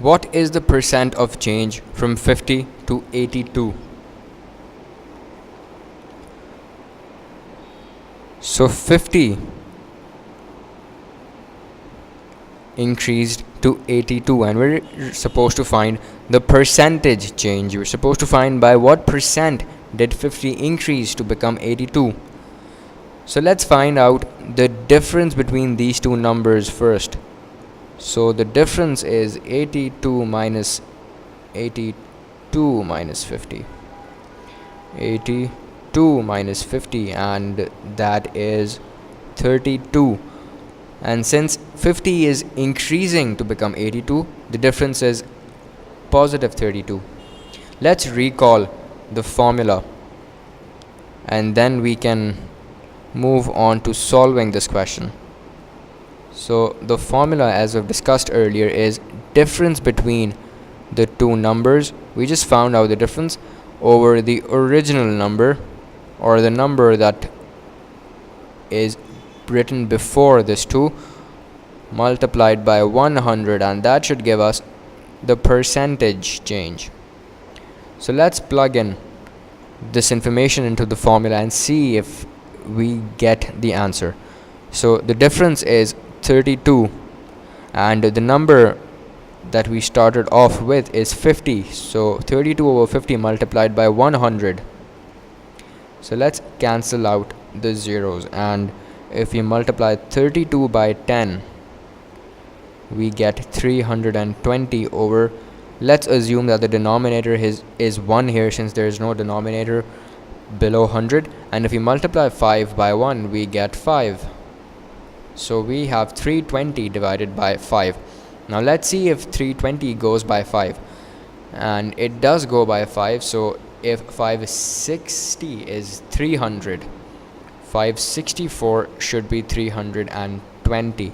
What is the percent of change from 50 to 82? So 50 increased to 82, and we're supposed to find the percentage change. We're supposed to find by what percent did 50 increase to become 82. So let's find out the difference between these two numbers first. So the difference is 82 minus 82 minus 50. 82 minus 50, and that is 32. And since 50 is increasing to become 82, the difference is positive 32. Let's recall the formula, and then we can move on to solving this question. So the formula, as we've discussed earlier, is difference between the two numbers. We just found out the difference over the original number, or the number that is written before this 2, multiplied by 100, and that should give us the percentage change. So let's plug in this information into the formula and see if we get the answer. So the difference is 32, and the number that we started off with is 50. So 32 over 50 multiplied by 100. So let's cancel out the zeros, and if we multiply 32 by 10, we get 320 over, let's assume that the denominator is 1 here, since there is no denominator below 100, and if we multiply 5 by 1, we get 5. So we have 320 divided by 5. Now let's see if 320 goes by 5, and it does go by 5. So if 560 is 300, 564 should be 320.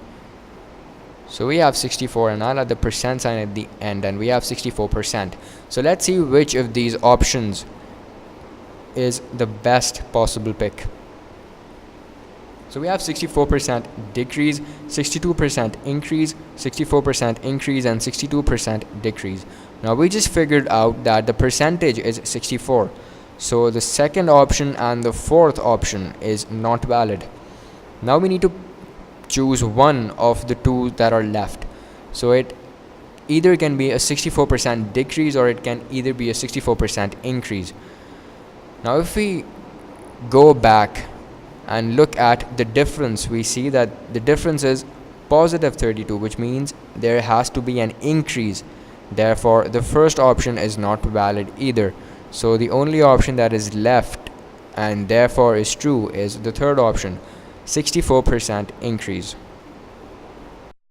So we have 64, and I'll add the percent sign at the end, and we have 64%. So let's see which of these options is the best possible pick. So we have 64% decrease, 62% increase, 64% increase, and 62% decrease. Now we just figured out that the percentage is 64. So the second option and the fourth option is not valid. Now we need to choose one of the two that are left. So it either can be a 64% decrease, or it can either be a 64% increase. Now if we go back and look at the difference, we see that the difference is positive 32, which means there has to be an increase. Therefore the first option is not valid either. So the only option that is left, and therefore is true, is the third option, 64% increase.